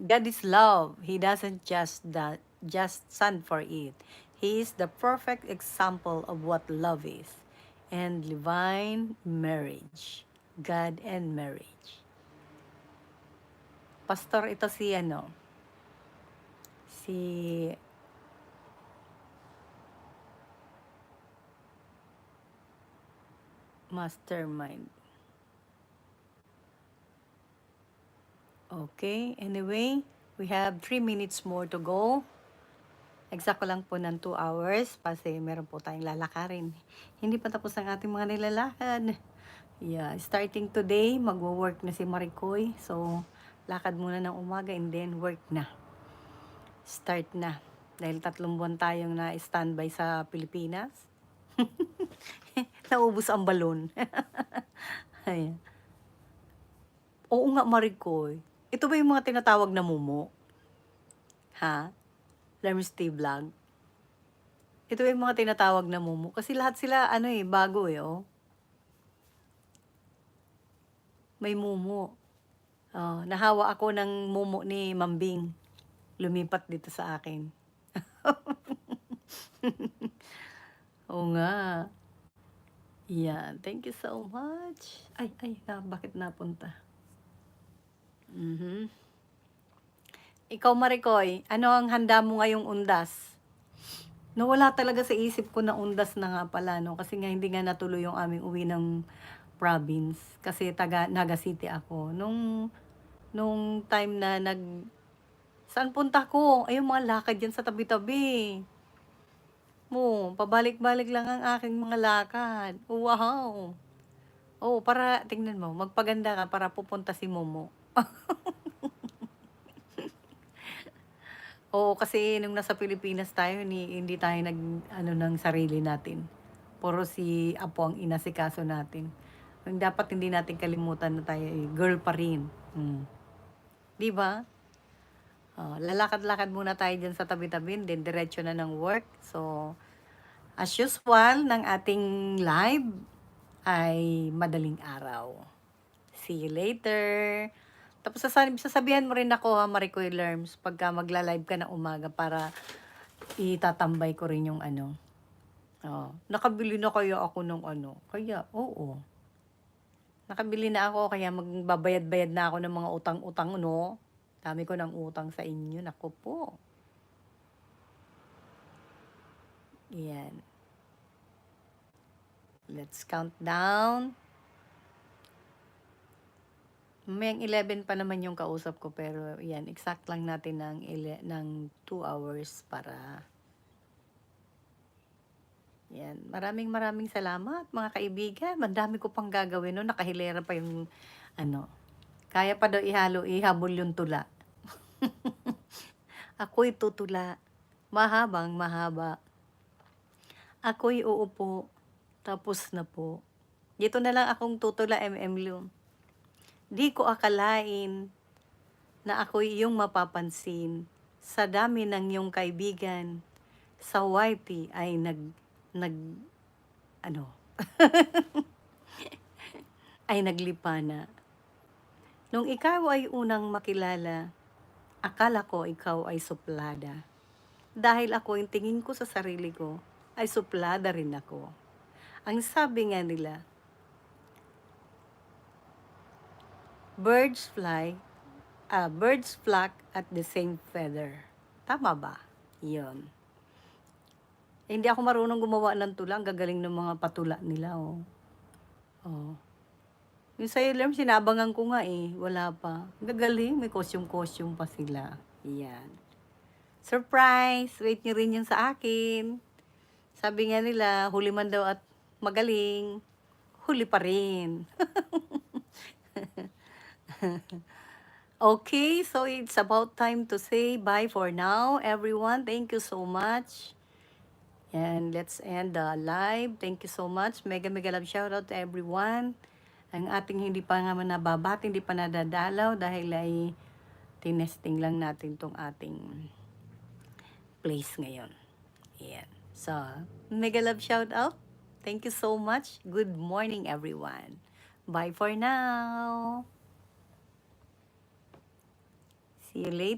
God is love. He doesn't just stand for it. He is the perfect example of what love is. And divine marriage. God and marriage. Pastor, ito si si Mastermind. Okay, anyway, we have 3 minutes more to go. Exact lang po ng 2 hours kasi meron po tayong lalakarin. Hindi pa tapos ang ating mga nilalakad. Yeah, starting today, magwo-work na si Maricoy. So, lakad muna ng umaga and then work na. Start na. Dahil 3 buwan tayong na-standby sa Pilipinas. Naubos ang balon. Ayan. Oo nga, Maricoy. Ito ba yung mga tinatawag na mumo? Ha? Lerms T Vlog. Ito ba yung mga tinatawag na mumu? Kasi lahat sila, bago oh. May mumu. Oh, nahawa ako ng mumu ni Mambing. Lumipat dito sa akin. Oo nga. Yan. Thank you so much. Bakit napunta? Ikaw, Maricoy, ano ang handa mo ngayong undas? Nawala talaga sa isip ko na undas na nga pala, no? Kasi nga hindi nga natuloy yung aming uwi ng province. Kasi taga Naga City ako. Nung time na saan punta ko? Ay, yung mga lakad dyan sa tabi-tabi. Pabalik-balik lang ang aking mga lakad. Wow! Oh, para, tingnan mo, magpaganda ka para pupunta si Momo. Oo, kasi nung nasa Pilipinas tayo, hindi tayo ng sarili natin. Puro si Apo ang inasikaso natin. Dapat hindi natin kalimutan na tayo girl pa rin. Di ba? Lalakad-lakad muna tayo dyan sa tabi-tabi, then diretso na ng work. So, as usual, ng ating live ay madaling araw. See you later. Tapos sasabihan mo rin ako, Maricoy Lerms, pagka magla-live ka na umaga para itatambay ko rin yung nakabili na kaya ako ng Kaya, oo. Nakabili na ako, kaya magbabayad-bayad na ako ng mga utang-utang, no? Dami ko ng utang sa inyo, naku po. Yan. Let's count down. Mamayang 11 pa naman yung kausap ko, pero yan, exact lang natin ng 2 hours para yan. Maraming salamat, mga kaibigan. Mandami ko pang gagawin, no? Nakahilera pa yung kaya pa daw ihabol yung tula. Ako'y tutula. Mahabang mahaba. Ako'y uupo. Tapos na po. Dito na lang akong tutula, Lu. Di ko akalain na ako'y iyong mapapansin. Sa dami ng iyong kaibigan, sa YT ay ay naglipana. Nung ikaw ay unang makilala, akala ko ikaw ay suplada. Dahil ako, yung tingin ko sa sarili ko, ay suplada rin ako. Ang sabi nga nila, birds flock at the same feather. Tama ba? Yun. Hindi ako marunong gumawa ng tula. Ang gagaling ng mga patula nila, oh. Yung sa'yo, Lerm, sinabangan ko nga Wala pa. Gagaling, may costume pa sila. Yan. Surprise! Wait nyo rin yun sa akin. Sabi nga nila, huli man daw at magaling. Huli pa rin. Okay, so it's about time to say bye for now, everyone. Thank you so much. And let's end the live. Thank you so much. Mega love shoutout to everyone. Ang ating hindi pa nga nababati, hindi pa nadadalaw dahil ay tinesting lang natin tong ating place ngayon. Yan. So, mega love shoutout. Thank you so much. Good morning, everyone. Bye for now. See you later.